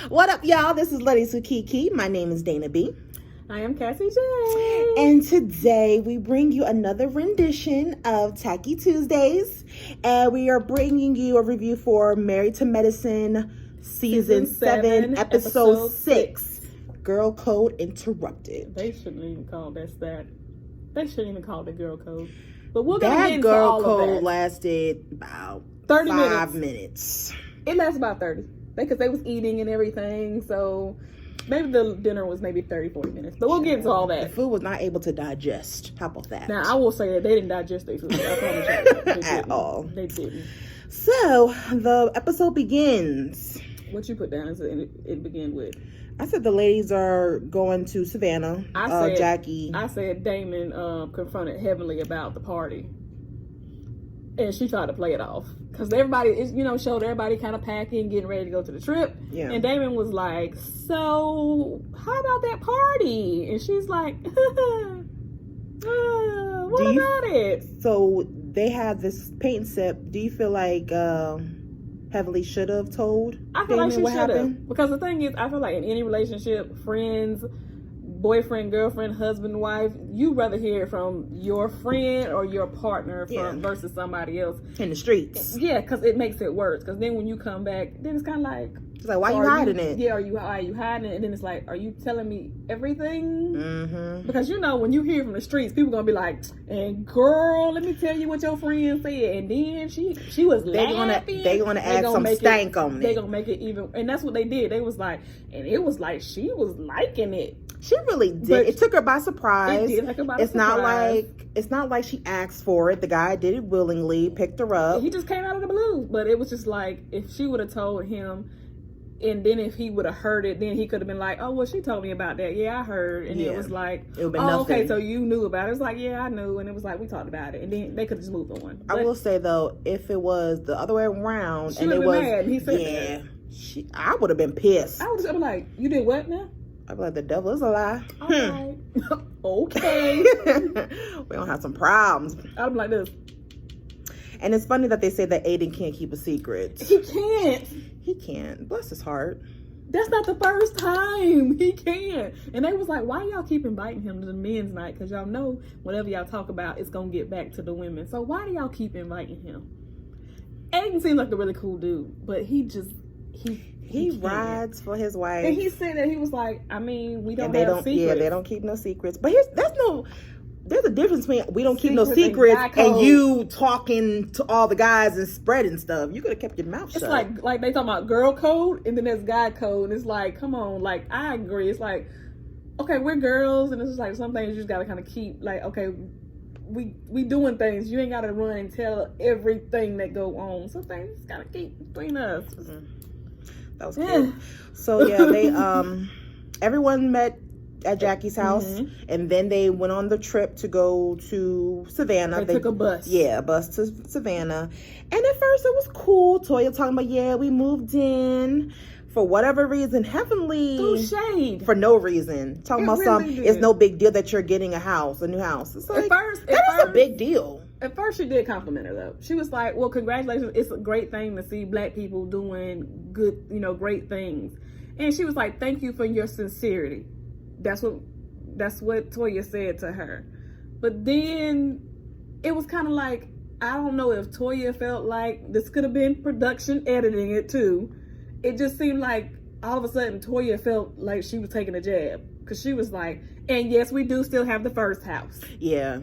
What up, y'all? This is Ladies with Keke. My name is Dana B. I am Cassie J. And today we bring you another rendition of Tacky Tuesdays. And we are bringing you a review for Married to Medicine Season 7, Episode 6. Girl Code Interrupted. They shouldn't even call that. They shouldn't even call it Girl Code. But we're going to That get into girl all code of that. lasted about 30 5 minutes. It lasted about 30. Because they was eating and everything, so maybe the dinner was maybe 30, 40 minutes. But we'll get into all that. The food was not able to digest. How about that? Now, I will say that they didn't digest their food. I promise you. They At all. They didn't. So, the episode begins. What you put down is it began with? I said the ladies are going to Savannah. Jackie. I said Damon confronted Heavenly about the party. And she tried to play it off. Because everybody, showed everybody kind of packing, getting ready to go to the trip. Yeah. And Damon was like, so, how about that party? And she's like, what about it? So, they had this paint sip. Do you feel like Heavenly should have told I feel Damon like she what should happened? have. Because the thing is, I feel like in any relationship, friends, boyfriend, girlfriend, husband, wife, you rather hear it from your friend or your partner versus somebody else in the streets. Yeah, because it makes it worse. Because then when you come back, then it's kind of like, it's like, why are you hiding it? Yeah, are you hiding it? And then it's like, are you telling me everything? Mm-hmm. Because when you hear from the streets, people gonna be like, and girl, let me tell you what your friend said. And then she was laughing. They gonna add some stank on it. They gonna make it even, and that's what they did. They was like, and it was like she was liking it. She really did. But it took her by surprise. It did take her by surprise. Surprise. It's not like she asked for it. The guy did it willingly, picked her up. He just came out of the blue. But it was just like, if she would have told him, and then if he would have heard it, then he could have been like, oh, well, she told me about that. Yeah, I heard. And it was like, okay, so you knew about it. It's like, yeah, I knew. And it was like, we talked about it. And then they could have just moved on. But I will say, though, if it was the other way around, she and it was mad. He said I would have been pissed. I would have been like, you did what now? I'd be like, the devil is a lie. All right. Okay. We don't have some problems. I'd be like this. And it's funny that they say that Aiden can't keep a secret. He can't. He can't. Bless his heart. That's not the first time. He can't. And they was like, why y'all keep inviting him to the men's night? Because y'all know whatever y'all talk about, it's going to get back to the women. So why do y'all keep inviting him? Aiden seems like a really cool dude, but he rides for his wife. And he said that he was like, I mean, we don't have secrets. Yeah, they don't keep no secrets. But there's a difference between we don't keep no secrets and you talking to all the guys and spreading stuff. You could have kept your mouth shut. It's like they talking about girl code and then there's guy code. And it's like, come on, like I agree. It's like, okay, we're girls, and it's just like some things you just gotta kind of keep like, okay, we doing things. You ain't gotta run and tell everything that go on. Some things you just gotta keep between us. Mm-hmm. That was cute. So yeah, they everyone met at Jackie's house, and then they went on the trip to go to Savannah. They took a bus. Yeah, a bus to Savannah. And at first it was cool. Toya talking about, yeah, we moved in. For whatever reason, Heavenly threw shade. For no reason. Talking about it's no big deal that you're getting a new house. It's like, that is a big deal. At first, she did compliment her, though. She was like, well, congratulations. It's a great thing to see black people doing good, great things. And she was like, thank you for your sincerity. That's what Toya said to her. But then it was kind of like, I don't know if Toya felt like this could have been production editing it, too. It just seemed like all of a sudden Toya felt like she was taking a jab. Because she was like, and yes, we do still have the first house. Yeah.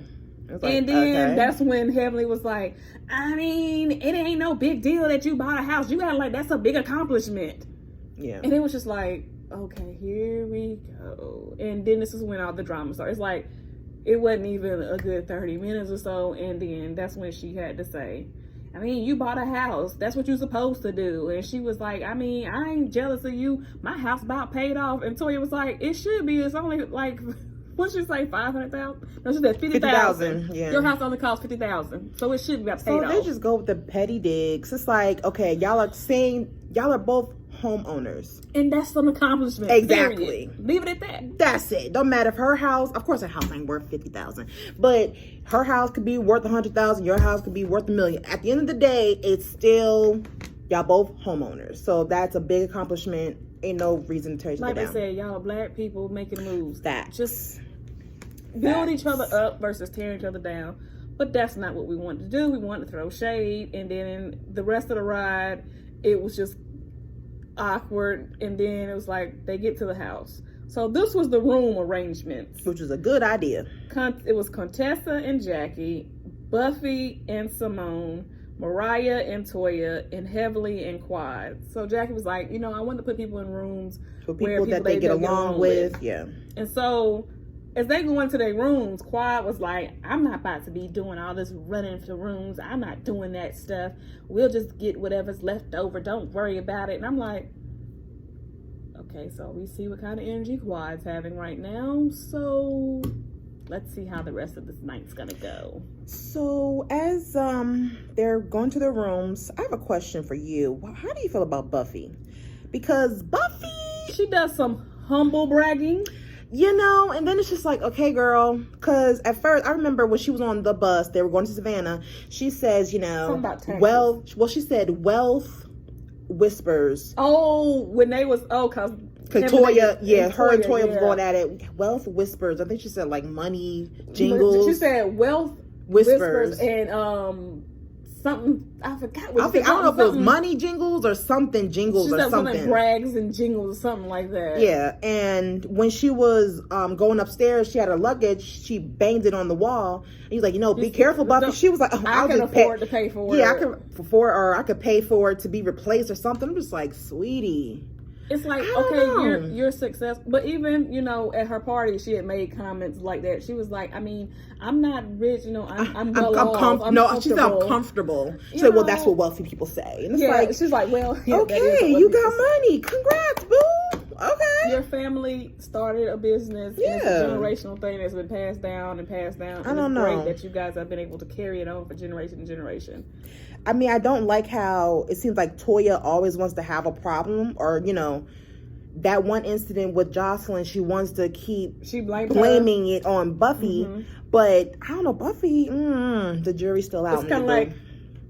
Like, and then that's when Heavenly was like, I mean, it ain't no big deal that you bought a house. You got that's a big accomplishment. Yeah. And it was just like, okay, here we go. And then this is when all the drama started. It's like, it wasn't even a good 30 minutes or so. And then that's when she had to say, I mean, you bought a house. That's what you're supposed to do. And she was like, I mean, I ain't jealous of you. My house about paid off. And Toya was like, it should be. It's only like... What did she say? 500,000? No, she said 50,000. Yeah. Your house only cost 50,000, so it should be paid off. So they just go with the petty digs. It's like, okay, y'all are both homeowners, and that's an accomplishment. Exactly. Period. Leave it at that. That's it. Don't matter if her house. Of course, her house ain't worth 50,000, but her house could be worth 100,000. Your house could be worth $1 million. At the end of the day, it's still Y'all both homeowners. So that's a big accomplishment. Ain't no reason to tear each other down. Like I said, y'all black people making moves. Just build each other up versus tearing each other down. But that's not what we wanted to do. We wanted to throw shade. And then the rest of the ride, it was just awkward. And then it was like, they get to the house. So this was the room arrangements. Which was a good idea. It was Contessa and Jackie, Buffy and Simone, Mariah and Toya, and Heavenly and Quad. So Jackie was like, I want to put people in rooms where people that they get along with. Yeah. And so as they go into their rooms, Quad was like, I'm not about to be doing all this running for rooms. I'm not doing that stuff. We'll just get whatever's left over. Don't worry about it. And I'm like, okay, so we see what kind of energy Quad's having right now. So let's see how the rest of this night's gonna go. So as they're going to their rooms, I have a question for you. How do you feel about Buffy? Because Buffy, she does some humble bragging. And then it's just like, okay, girl. Because at first, I remember when she was on the bus, they were going to Savannah. She says, she said wealth whispers. Oh, when they was, cause Toya, her and Toya was going at it. Wealth whispers. I think she said like money jingles. She said wealth whispers and something. I forgot. I don't know if it was money jingles or something jingles or something. Something brags and jingles or something like that. Yeah, and when she was going upstairs, she had her luggage. She banged it on the wall. And he was like, be careful, Buffy. She was like, I can afford to pay for it. Yeah, I could pay for it to be replaced or something. I'm just like, sweetie. It's like, okay, you're successful. But even, at her party, she had made comments like that. She was like, I'm not rich, I'm well off. She said I'm comfortable. She said, well, that's what wealthy people say. And it's she's like, well, okay, you got money. Congrats, boo. Okay. Your family started a business. Yeah. And it's a generational thing that's been passed down and passed down. And it's great that you guys have been able to carry it on for generation to generation. I don't like how it seems like Toya always wants to have a problem, or that one incident with Jocelyn, she wants to keep blaming it on Buffy. Mm-hmm. But I don't know, Buffy, the jury's still out. It's kind of like,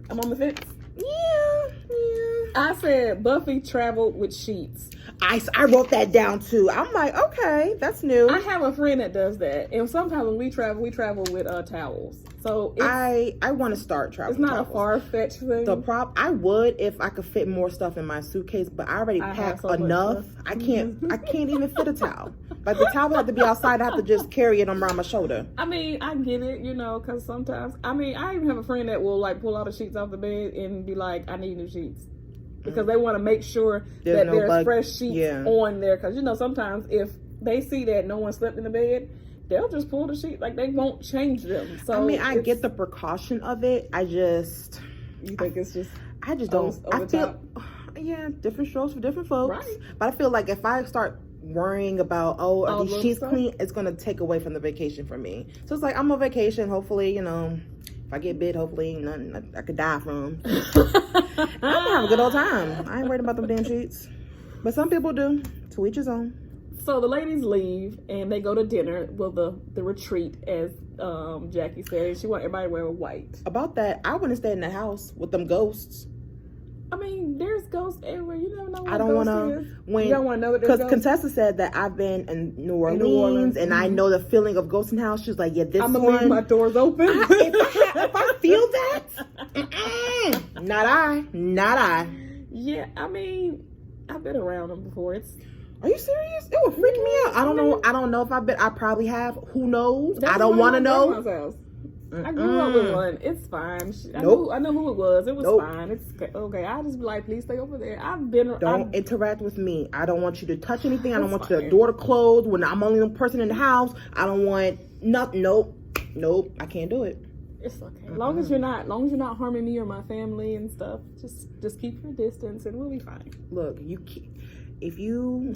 I'm on the fence. Yeah. I said Buffy traveled with sheets. I wrote that down too. I'm like, okay, that's new. I have a friend that does that, and sometimes when we travel with towels. So I want to start traveling. It's not a far-fetched thing. I would if I could fit more stuff in my suitcase, but I already pack enough. I can't even fit a towel. Like the towel would have to be outside. I have to just carry it around my shoulder. I get it, because sometimes I even have a friend that will like pull all the sheets off the bed and be like, I need new sheets. Because they want to make sure that there's fresh sheets on there. Because, sometimes if they see that no one slept in the bed, they'll just pull the sheet. Like, they won't change them. So I get the precaution of it. You think it's just... I just don't... I feel... Yeah, different strokes for different folks. Right. But I feel like if I start worrying about, are these sheets clean, it's going to take away from the vacation for me. So it's like, I'm on vacation. Hopefully, if I get bit, hopefully nothing I could die from. I'm gonna have a good old time. I ain't worried about them damn sheets. But some people do. To each his own. So the ladies leave and they go to dinner. Well, the retreat, as Jackie said. She want everybody to wear white. About that, I wouldn't stay in the house with them ghosts. There's ghosts everywhere. You never know what I don't want to. You don't want to know that there's ghosts? Because Contessa said that I've been in New Orleans and I know the feeling of ghosts in the house. She's like, yeah, I'm going to leave my doors open. If I feel that, not I. Yeah, I've been around them before. Are you serious? It would freak me out. I don't know if I've been. I probably have. Who knows? I don't want to know. I grew up with one. It's fine. I know who it was. It was fine. It's okay. I'll just be like, please stay over there. Don't interact with me. I don't want you to touch anything. I don't want your door to close when I'm only the person in the house. I don't want nothing. Nope. I can't do it. It's okay. As long as you're not harming me or my family and stuff, just keep your distance and we'll be fine. Look, if you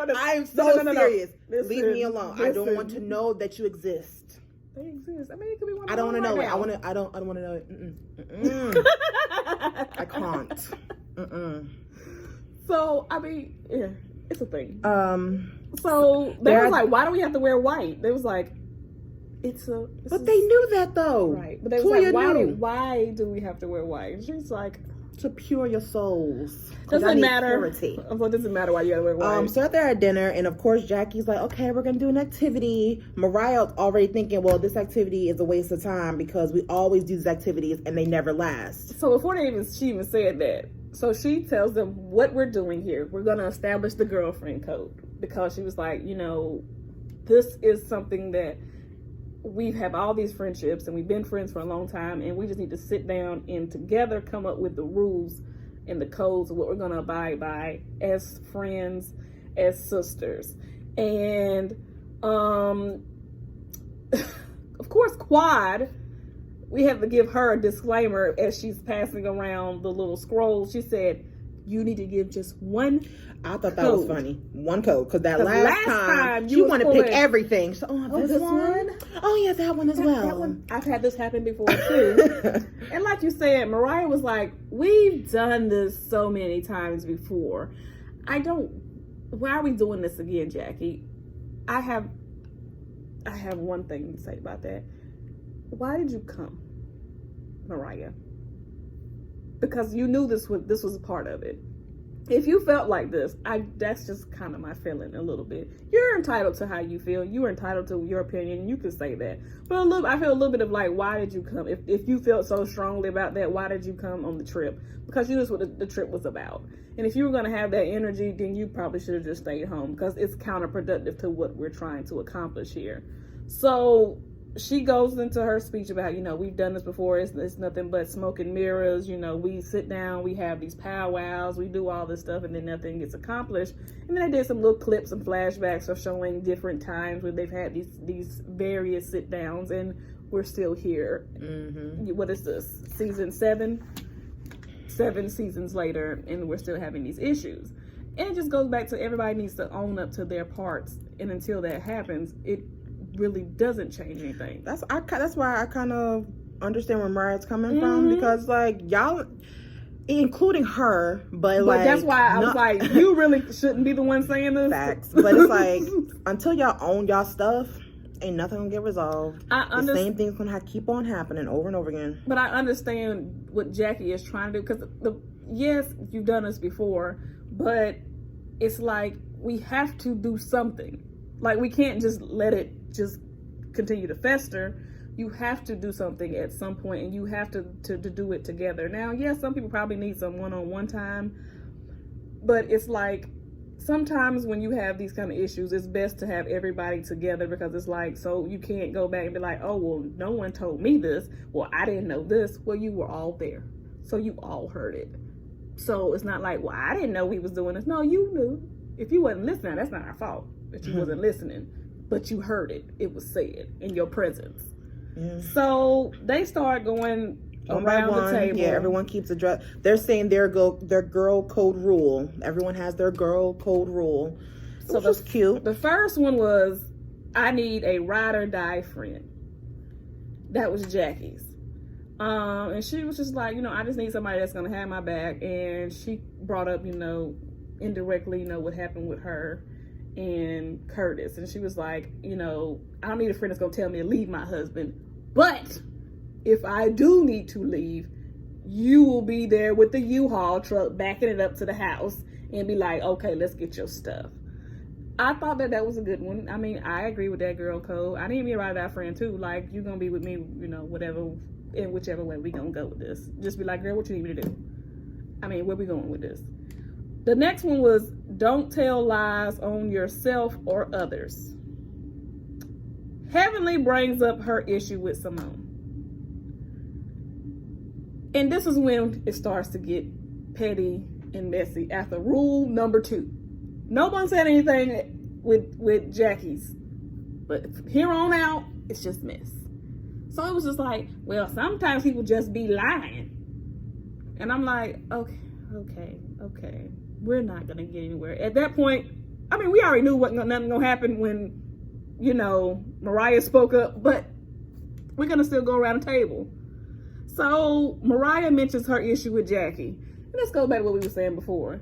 I am so serious. Listen, leave me alone. I don't want to know that you exist. They exist. It could be one. I don't want to know it. I don't want to know it. I can't. So it's a thing. So they was like, why do we have to wear white? They was like, But they knew that though. Right. But they was like, why do we have to wear white? And she's like, to pure your souls. Doesn't matter. Well, it doesn't matter why you gotta wear white. So they're at dinner, and of course Jackie's like, okay, we're gonna do an activity. Mariah's already thinking, well, this activity is a waste of time because we always do these activities and they never last. So before she even said that, so she tells them what we're doing here. We're gonna establish the girlfriend code, because she was like, this is something that we have all these friendships and we've been friends for a long time, and we just need to sit down and together come up with the rules and the codes of what we're going to abide by as friends, as sisters. And of course, Quad, we have to give her a disclaimer as she's passing around the little scroll. She said, you need to give just one I thought that was funny. One code. Because that last time you want to pick everything. So, this one? Oh, yeah, that one as well. That one. I've had this happen before, too. And like you said, Mariah was like, we've done this so many times before. Why are we doing this again, Jackie? I have one thing to say about that. Why did you come, Mariah? Because you knew this was a part of it. If you felt like this, that's just kind of my feeling a little bit. You're entitled to how you feel. You're entitled to your opinion. You can say that. But I feel a little bit of like, why did you come? If you felt so strongly about that, why did you come on the trip? Because you knew what the trip was about. And if you were going to have that energy, then you probably should have just stayed home, because it's counterproductive to what we're trying to accomplish here. So she goes into her speech about, we've done this before. It's nothing but smoke and mirrors. We sit down, we have these powwows, we do all this stuff, and then nothing gets accomplished. And then they did some little clips and flashbacks of showing different times where they've had these various sit downs, and we're still here. Mm-hmm. What is this? Season 7? 7 seasons later, and we're still having these issues. And it just goes back to everybody needs to own up to their parts. And until that happens, it really doesn't change anything. That's why I kind of understand where Mariah's coming from, because like y'all, including her, but like that's why I was like, you really shouldn't be the one saying this. Facts, but it's like until y'all own y'all stuff, ain't nothing gonna get resolved. The same thing's gonna keep on happening over and over again. But I understand what Jackie is trying to do, because yes, you've done this before, but it's like we have to do something. Like, we can't just let it just continue to fester. You have to do something at some point, and you have to do it together. Now, yes, some people probably need some one-on-one time, but it's like sometimes when you have these kind of issues, it's best to have everybody together, because it's like, so you can't go back and be like, oh, well, no one told me this. Well, I didn't know this. Well, you were all there, so you all heard it. So it's not like, well, I didn't know he was doing this. No, you knew. If you wasn't listening, that's not our fault that you wasn't listening, but you heard it. It was said in your presence. So they start going around the table. Yeah, everyone keeps they're saying their girl code rule. Everyone has their girl code rule. So that's cute. The first one was, I need a ride or die friend. That was Jackie's. And she was just like, I just need somebody that's gonna have my back. And she brought up, indirectly, what happened with her and Curtis. And she was like, I don't need a friend that's gonna tell me to leave my husband, but if I do need to leave, you will be there with the U-Haul truck backing it up to the house and be like, okay, let's get your stuff. I thought that was a good one. I mean, I agree with that girl code. I need me a ride or die friend too. Like, you're gonna be with me, whatever, in whichever way we gonna go with this. Just be like, girl, what you need me to do? I mean, where we going with this? The next one was, don't tell lies on yourself or others. Heavenly brings up her issue with Simone. And this is when it starts to get petty and messy after rule number 2. No one said anything with Jackie's, but here on out, it's just mess. So it was just like, well, sometimes people just be lying. And I'm like, okay. We're not going to get anywhere. At that point, I mean, we already knew nothing going to happen when, Mariah spoke up, but we're going to still go around the table. So Mariah mentions her issue with Jackie. And let's go back to what we were saying before.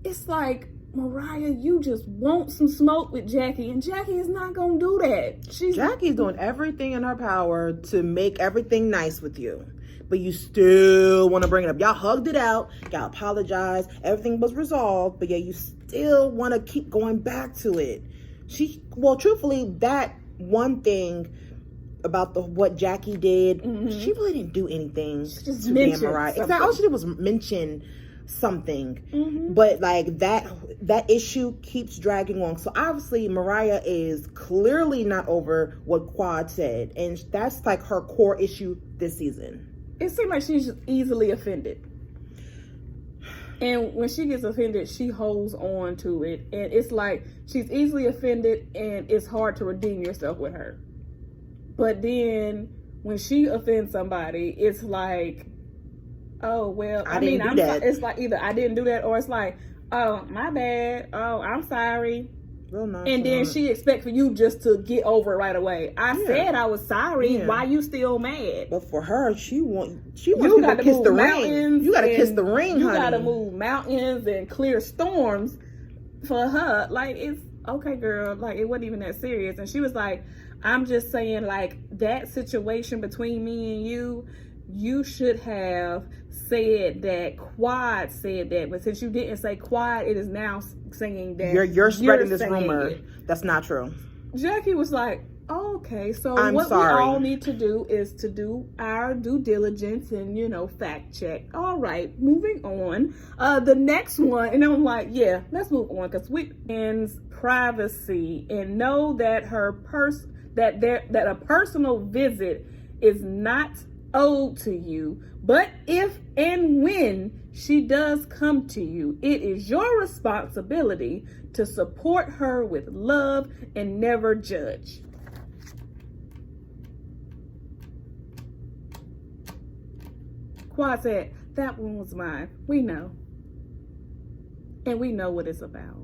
It's like, Mariah, you just want some smoke with Jackie, and Jackie is not gonna do that. Jackie's doing everything in her power to make everything nice with you, but you still want to bring it up. Y'all hugged it out, y'all apologized, everything was resolved, but yeah, you still want to keep going back to it. Truthfully, that one thing about what Jackie did, she really didn't do anything to me and Mariah. Exactly, all she did was mention something, but like that issue keeps dragging on. So obviously Mariah is clearly not over what Quad said, and that's like her core issue this season. It seems like she's just easily offended, and when she gets offended, she holds on to it, and it's like she's easily offended, and it's hard to redeem yourself with her. But then when she offends somebody, it's like, oh, well, it's like either I didn't do that, or it's like, oh, my bad. Oh, I'm sorry. Real nice. And then she expects for you just to get over it right away. I said I was sorry. Yeah. Why you still mad? But for her, she wants you to kiss the ring. You got to kiss the ring, honey. You got to move mountains and clear storms for her. Like, it's okay, girl. Like, it wasn't even that serious. And she was like, I'm just saying, like, that situation between me and you should have said that. Quad said that, but since you didn't say Quad, it is now saying that you're spreading this rumor. That's not true. Jackie was like, oh, okay, so we all need to do is to do our due diligence and, fact check. All right, moving on. The next one, and I'm like, yeah, let's move on, because ends privacy, and know that that a personal visit is not owed to you, but if and when she does come to you, it is your responsibility to support her with love and never judge. Quad said, that one was mine. We know. And we know what it's about.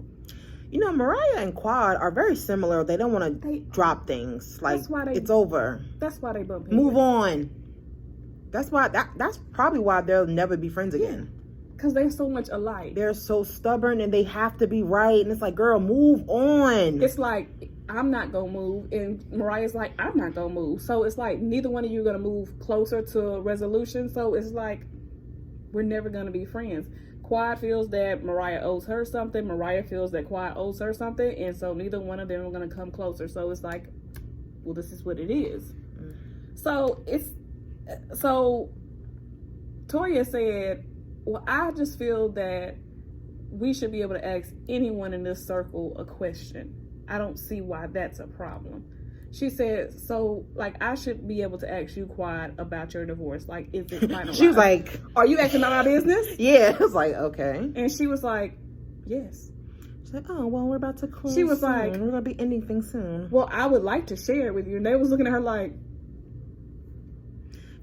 Mariah and Quad are very similar. They don't want to drop things. Like, it's over. That's why they bump Move on. That's why. That's probably why they'll never be friends again. Because they're so much alike. They're so stubborn, and they have to be right. And it's like, girl, move on. It's like, I'm not going to move. And Mariah's like, I'm not going to move. So it's like, neither one of you are going to move closer to a resolution. So it's like, we're never going to be friends. Quad feels that Mariah owes her something. Mariah feels that Quad owes her something. And so neither one of them are going to come closer. So it's like, well, this is what it is. So Toya said, well, I just feel that we should be able to ask anyone in this circle a question. I don't see why that's a problem. She said, so, like, I should be able to ask you, Quad, about your divorce. Like, is it finalized? She was like, are you asking about my business? Yeah. I was like, okay. And she was like, yes. She's like, oh, well, we're about to close. She was like, we're going to be ending things soon. Well, I would like to share it with you. And they was looking at her like,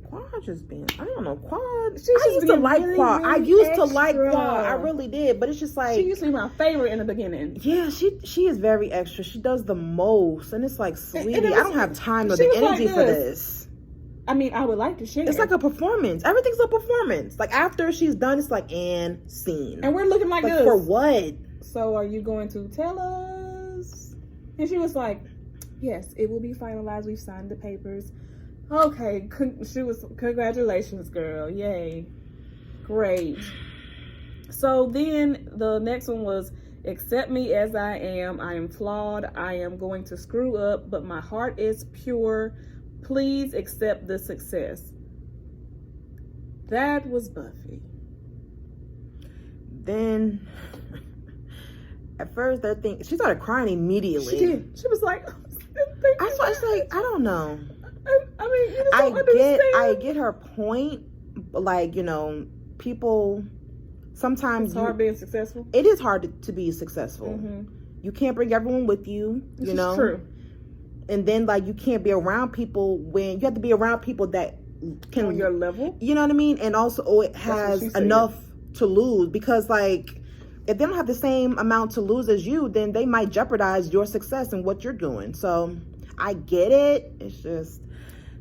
Quad just being, I don't know, Quad. I used to like Quad. I used to like Quad. I really did. But it's just like, she used to be my favorite in the beginning. Yeah, she is very extra. She does the most. And it's like, sweetie, I don't have time or the energy for this. I mean, I would like to share. It's like a performance. Everything's a performance. Like, after she's done, it's like, and scene. And we're looking like this. For what? So are you going to tell us? And she was like, yes, it will be finalized. We've signed the papers. Okay, congratulations, girl. Yay. Great. So then the next one was, accept me as I am. I am flawed. I am going to screw up, but my heart is pure. Please accept the success. That was Buffy. Then, at first, she started crying immediately. She did. She was like, I was like, I don't know. I mean, you just don't understand. I get her point. Like, people sometimes it's hard being successful. It is hard to be successful. Mm-hmm. You can't bring everyone with you. This is true. And then, like, you can't be around people when you have to be around people that can on your level. You know what I mean? And also, it has enough to lose, because, like, if they don't have the same amount to lose as you, then they might jeopardize your success and what you're doing. So I get it. It's just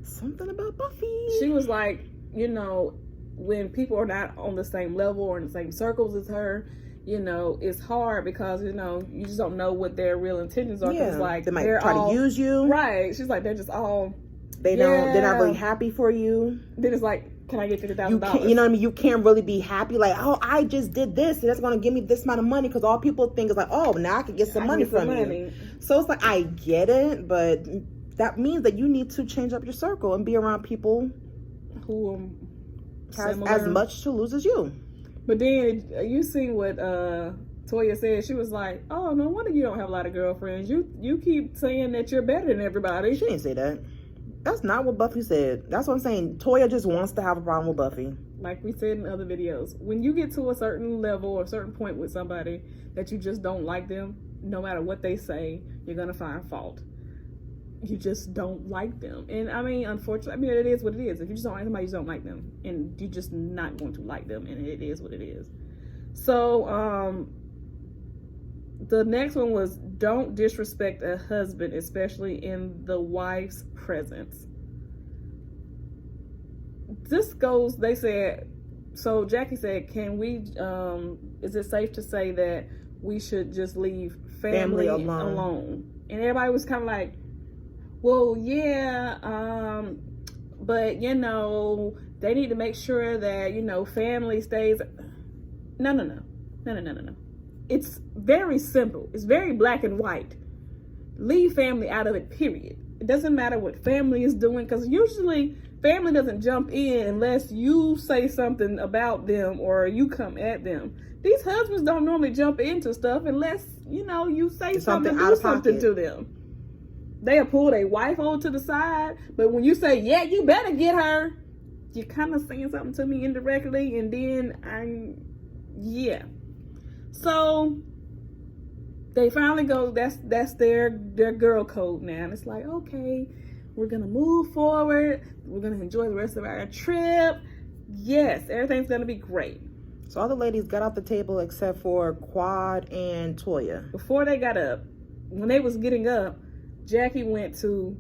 something about Buffy. She was like, when people are not on the same level or in the same circles as her, you know, it's hard because, you know, you just don't know what their real intentions are. Yeah, Like, they might try to use you. Right. She's like, they're just all... They're not really happy for you. Then it's like, can I get $50,000? You know what I mean? You can't really be happy. Like, oh, I just did this, and that's going to give me this amount of money. Because all people think is like, oh, now I can get some money from you. So it's like, I get it, but that means that you need to change up your circle and be around people who has as much to lose as you. But then you seen what Toya said. She was like, oh, no wonder you don't have a lot of girlfriends. You keep saying that you're better than everybody. She didn't say that. That's not what Buffy said. That's what I'm saying. Toya just wants to have a problem with Buffy. Like we said in other videos, when you get to a certain level or a certain point with somebody that you just don't like them, no matter what they say, you're going to find fault. You just don't like them. And I mean, unfortunately, I mean, it is what it is. If you just don't like somebody, you just don't like them. And you're just not going to like them. And it is what it is. So, the next one was, don't disrespect a husband, especially in the wife's presence. This goes, they said, so Jackie said, can we, is it safe to say that we should just leave family alone? And everybody was kind of like, well, yeah, but, you know, they need to make sure that, you know, family stays. No. It's very simple. It's very black and white. Leave family out of it, period. It doesn't matter what family is doing, because usually family doesn't jump in unless you say something about them or you come at them. These husbands don't normally jump into stuff unless, you know, you say something, do something to them. They'll pull their wife over to the side, but when you say, yeah, you better get her, you're kind of saying something to me indirectly, and then yeah. So they finally go, that's their girl code now. And it's like, okay, we're gonna move forward. We're gonna enjoy the rest of our trip. Yes, everything's gonna be great. So all the ladies got off the table except for Quad and Toya. Before they got up, when they was getting up, Jackie went to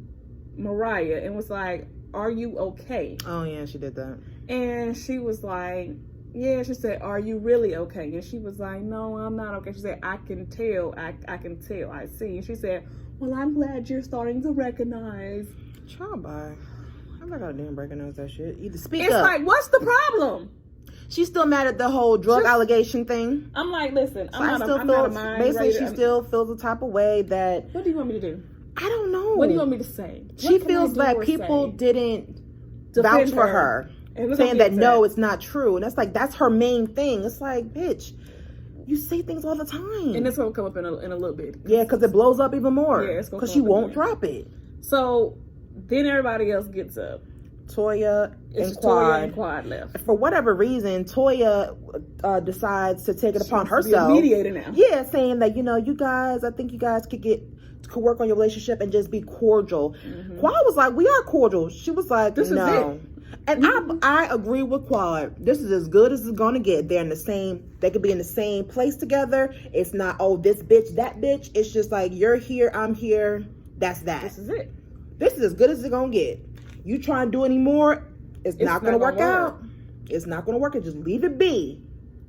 Mariah and was like, are you okay? Oh yeah, she did that. And she was like, yeah, she said, are you really okay? And she was like, no, I'm not okay. She said, I can tell, I see. And she said, well, I'm glad you're starting to recognize. Child, bye. I'm not gonna damn recognize that shit. Either speak it's up. Like, what's the problem? She's still mad at the whole drug allegation thing. I'm like, listen, so I'm not a mind. Basically, she still feels the type of way that. What do you want me to do? I don't know. What do you want me to say? She feels like people didn't vouch for her. Saying that no, it's not true. And that's her main thing. It's like, bitch, you say things all the time. And this will come up in a little bit. Yeah, because it blows up even more. Yeah, it's going to because she won't drop it. So then everybody else gets up. Toya and Quad left. For whatever reason, Toya decides to take it upon herself. Be a mediator now. Yeah, saying that, you know, you guys, I think you guys could work on your relationship and just be cordial. Mm-hmm. Quad was like, we are cordial. She was like, this no. Is it. And I agree with Quad. This is as good as it's gonna get. They could be in the same place together. It's not, oh, this bitch, that bitch. It's just like, you're here, I'm here. That's that. This is it. This is as good as it's gonna get. You try and do any more, it's not gonna work out. It's not gonna work. Just leave it be.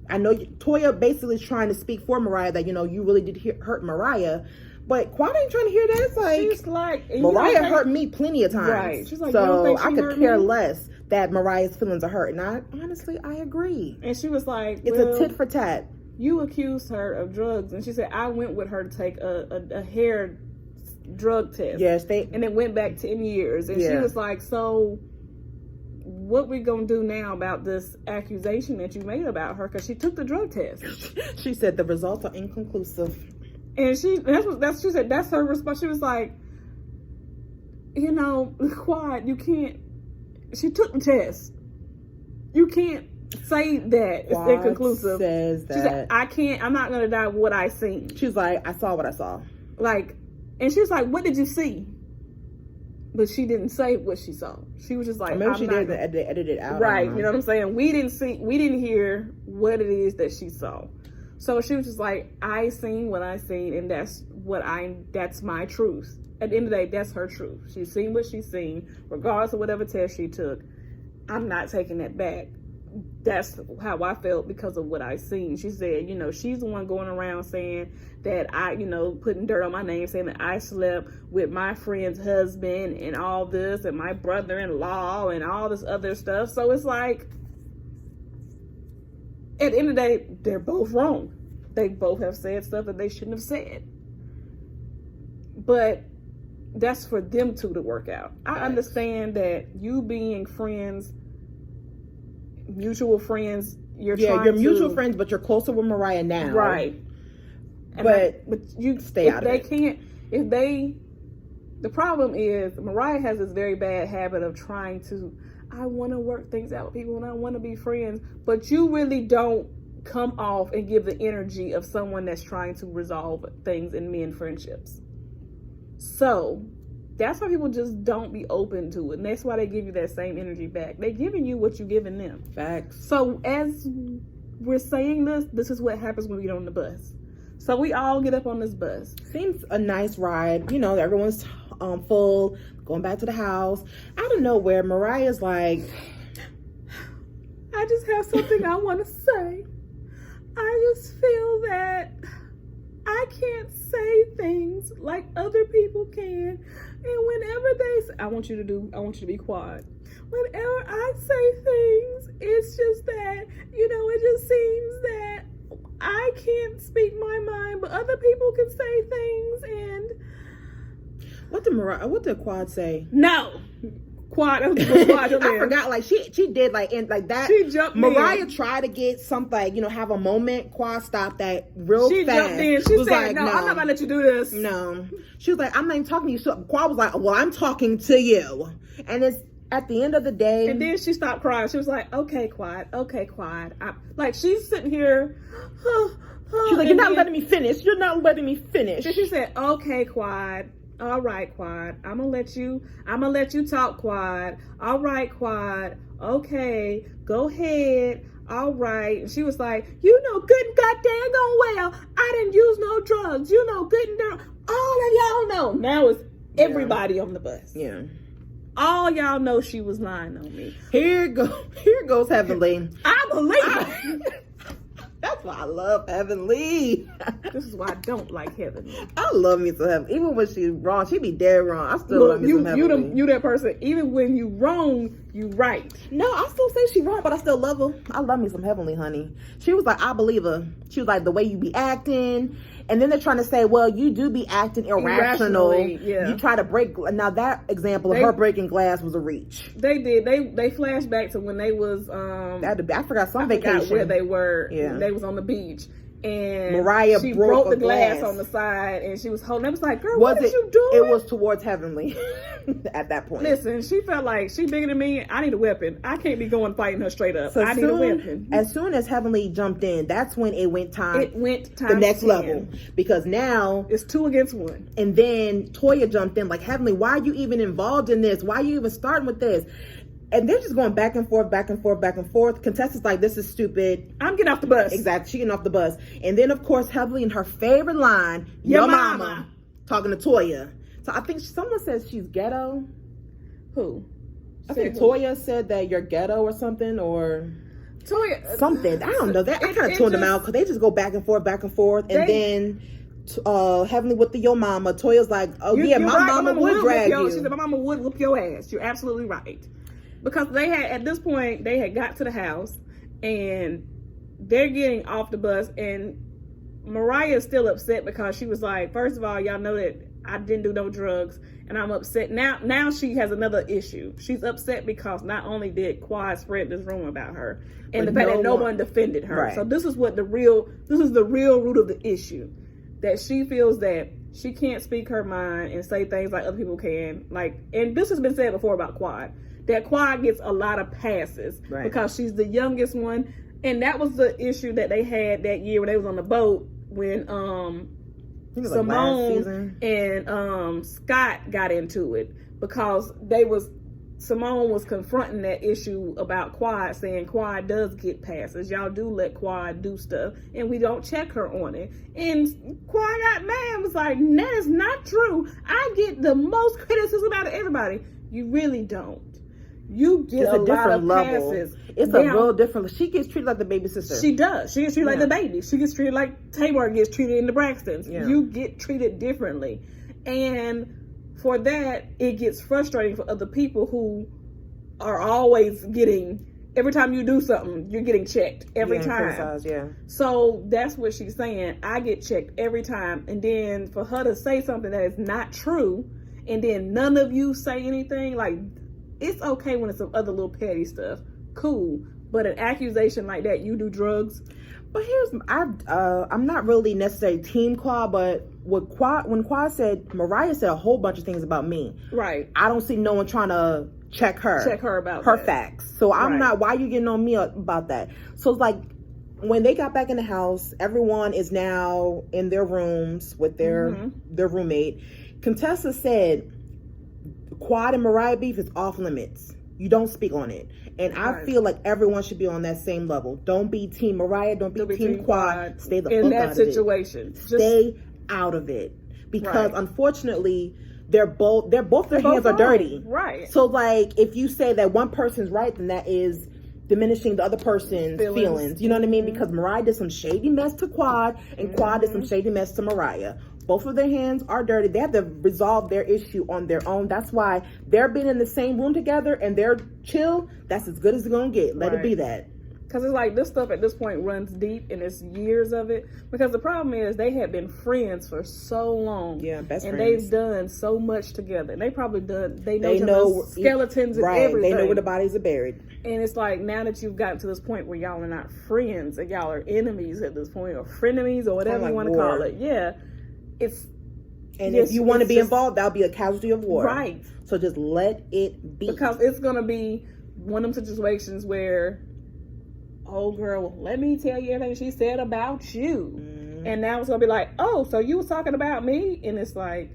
I know Toya basically is trying to speak for Mariah that, you know, you really did hurt Mariah. But Quad ain't trying to hear that. It's like, she's like, Mariah hurt me plenty of times. Right. She's like, so I could care less that Mariah's feelings are hurt. And I agree. And she was like, it's a tit for tat. You accused her of drugs. And she said, I went with her to take a hair drug test. Yes, and it went back 10 years. And she was like, so what we gonna do now about this accusation that you made about her? Because she took the drug test. She said the results are inconclusive. And she said that's her response. She was like, you know, Quad, you can't. She took the test. You can't say that it's inconclusive. Says that. She said, I can't. I'm not gonna die what I seen. She's like, I saw what I saw. Like, and she was like, what did you see? But she didn't say what she saw. She was just like, maybe she did edit it out. Right. You know what I'm saying? We didn't hear what it is that she saw. So she was just like, I seen what I seen, and that's my truth. At the end of the day, that's her truth. She's seen what she's seen, regardless of whatever test she took. I'm not taking that back. that's how I felt because of what I seen. She said, you know, she's the one going around saying that I, you know, putting dirt on my name, saying that I slept with my friend's husband and all this, and my brother-in-law and all this other stuff. So it's like, at the end of the day, they're both wrong. They both have said stuff that they shouldn't have said. But that's for them two to work out. I understand that you being friends, mutual friends, you're mutual friends, but you're closer with Mariah now, right? But you stay out of it. The problem is Mariah has this very bad habit of trying to, I want to work things out with people and I want to be friends, but you really don't come off and give the energy of someone that's trying to resolve things in men friendships. So that's why people just don't be open to it. And that's why they give you that same energy back. They're giving you what you're giving them. Facts. So as we're saying this is what happens when we get on the bus. So we all get up on this bus. Seems a nice ride. You know, everyone's full, going back to the house. Out of nowhere, Mariah's like, I just have something I want to say. I just feel that I can't say things like other people can. And whenever they say, I want you to be quiet. Whenever I say things, it's just that, you know, it just seems that I can't speak my mind, but other people can say things. And what did Quad say? No. Quad, I forgot. Like she did like that. She jumped Mariah in. tried to get something, like, you know, have a moment. Quad stopped that real fast. She jumped in. She was said, like, no, I'm not gonna let you do this. No. She was like, I'm not even talking to you. So Quad was like, well, I'm talking to you. And it's at the end of the day. And then she stopped crying. She was like, okay, Quad. Like, she's sitting here. She's like, you're not letting me finish. You're not letting me finish. So she said, okay, Quad. All right, Quad. I'm gonna let you talk, Quad. All right, Quad. Okay, go ahead. All right. And she was like, you know good and goddamn well, I didn't use no drugs. You know good and darn. All of y'all know. Now it's everybody on the bus. Yeah. All y'all know she was lying on me. Here goes Heavenly. I believe it. That's why I love Heavenly. This is why I don't like Heavenly. I love me some Heavenly. Even when she's wrong, she be dead wrong. I still love me some Heavenly. You that person. Even when you wrong, you right. No, I still say she wrong, but I still love her. I love me some Heavenly, honey. She was like, I believe her. She was like, the way you be acting. And then they're trying to say, well, you do be acting irrational. Yeah. You try to break. Now that example of her breaking glass was a reach. They did. They flashed back to when they was I forgot some vacation where they were. Yeah. They was on the beach. And Mariah she broke the glass on the side, and she was holding. I was like, "Girl, what did you do?" It was towards Heavenly at that point. Listen, she felt like she bigger than me. I need a weapon. I can't be going fighting her straight up. I need a weapon. As soon as Heavenly jumped in, that's when it went time. The next 10. level, because now it's 2 against 1. And then Toya jumped in like, Heavenly, why are you even involved in this? Why are you even starting with this? And they're just going back and forth, back and forth, back and forth. Contestants like, this is stupid. I'm getting off the bus. Exactly. She getting off the bus. And then, of course, Heavenly in her favorite line, your mama, talking to Toya. So I think someone says she's ghetto. Who? I think Toya said that you're ghetto or something, or Toya. Something. I don't know. I kind of tuned them out because they just go back and forth, back and forth. And then Heavenly with the yo mama. Toya's like, oh, yeah, my mama would drag you. She said, my mama would whoop your ass. You're absolutely right. Because at this point, they had got to the house and they're getting off the bus, and Mariah's still upset because she was like, first of all, y'all know that I didn't do no drugs, and I'm upset. Now she has another issue. She's upset because not only did Quad spread this rumor about her, and the fact that no one defended her. Right. So this is the real root of the issue. That she feels that she can't speak her mind and say things like other people can. Like, and this has been said before about Quad. That Quad gets a lot of passes because she's the youngest one. And that was the issue that they had that year when they was on the boat when Simone and Scott got into it, because Simone was confronting that issue about Quad, saying Quad does get passes. Y'all do let Quad do stuff, and we don't check her on it. And Quad got mad and was like, that is not true. I get the most criticism out of everybody. You really don't. you get it's a a different lot of level. passes. It's now, a real different. She gets treated like the baby sister. She does. She gets treated like the baby. She gets treated like Tamar gets treated in the Braxtons. Yeah. You get treated differently. And for that, it gets frustrating for other people who are always getting, every time you do something, you're getting checked every time. Yeah. So that's what she's saying. I get checked every time. And then for her to say something that is not true, and then none of you say anything, like, it's okay when it's some other little petty stuff. Cool. But an accusation like that, you do drugs. But I'm not really necessarily team Quad, but when Quad said, Mariah said a whole bunch of things about me. Right. I don't see no one trying to check her about her that. facts. So I'm not, why are you getting on me about that? So it's like, when they got back in the house, everyone is now in their rooms with their roommate. Contessa said, Quad and Mariah beef is off limits. You don't speak on it. And I feel like everyone should be on that same level. Don't be Team Mariah. Don't be Team Quad. Stay the fuck out of it. In that situation. Stay out of it. Because unfortunately, both their hands are dirty. Right. So like, if you say that one person's right, then that is diminishing the other person's feelings. You know what I mean? Because Mariah did some shady mess to Quad, and Quad did some shady mess to Mariah. Both of their hands are dirty. They have to resolve their issue on their own. That's why they're being in the same room together and they're chill. That's as good as it's gonna get. Let it be that. Because it's like, this stuff at this point runs deep, and it's years of it. Because the problem is, they had been friends for so long. Yeah, best and friends. They've done so much together. And they probably they know skeletons and everything. They know where the bodies are buried. And it's like, now that you've gotten to this point where y'all are not friends, and y'all are enemies at this point, or frenemies, or whatever you want to call it. Yeah. If you want to be involved, that'll be a casualty of war. Right. So just let it be. Because it's going to be one of them situations where, oh girl, let me tell you everything she said about you. And now it's going to be like, oh, so you was talking about me? And it's like...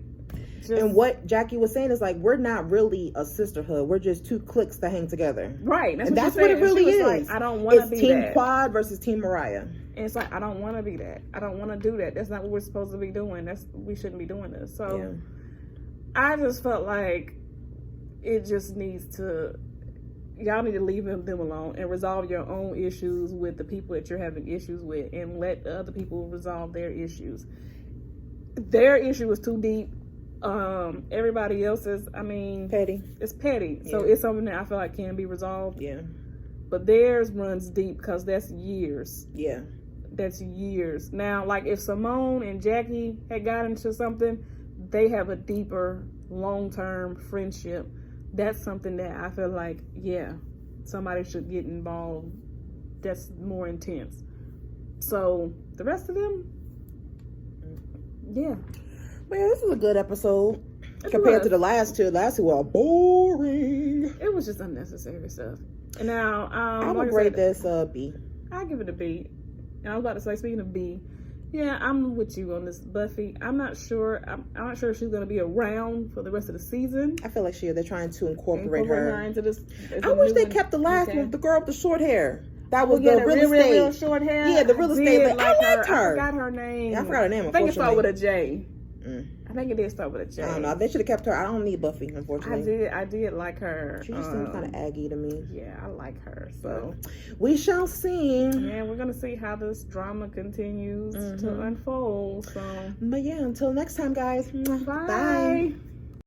and what Jackie was saying is like, we're not really a sisterhood. We're just two cliques that hang together. Right. That's what it really is. Like, I don't want to be Team Quad versus Team Mariah. And it's like, I don't want to be that. I don't want to do that. That's not what we're supposed to be doing. We shouldn't be doing this. So I just felt like it just needs to, y'all need to leave them alone and resolve your own issues with the people that you're having issues with, and let the other people resolve their issues. Their issue is too deep. Everybody else's, petty. It's petty. So it's something that I feel like can be resolved. Yeah. But theirs runs deep, because that's years. Yeah. That's years. Now, like, if Simone and Jackie had got into something, they have a deeper, long-term friendship. That's something that I feel like, somebody should get involved. That's more intense. So, the rest of them, Man, this is a good episode. Compared to the last two. The last two were boring. It was just unnecessary stuff. And now, I'm going to rate this a B. I give it a B. And I was about to say, speaking of B, I'm with you on this Buffy. I'm not sure. I'm not sure if she's going to be around for the rest of the season. I feel like they're trying to incorporate her into this. I wish they kept the last one, the girl with the short hair. That was the real estate. Real short hair. Yeah, the real estate. I liked her. I forgot her name. Yeah, I forgot her name. I think it started with a J. I think it did start with a J. I don't know. They should have kept her. I don't need Buffy, unfortunately. I did like her. She just seemed kind of aggy to me. Yeah, I like her. So we shall see. Yeah, we're gonna see how this drama continues to unfold. So, but until next time, guys. Bye. Bye.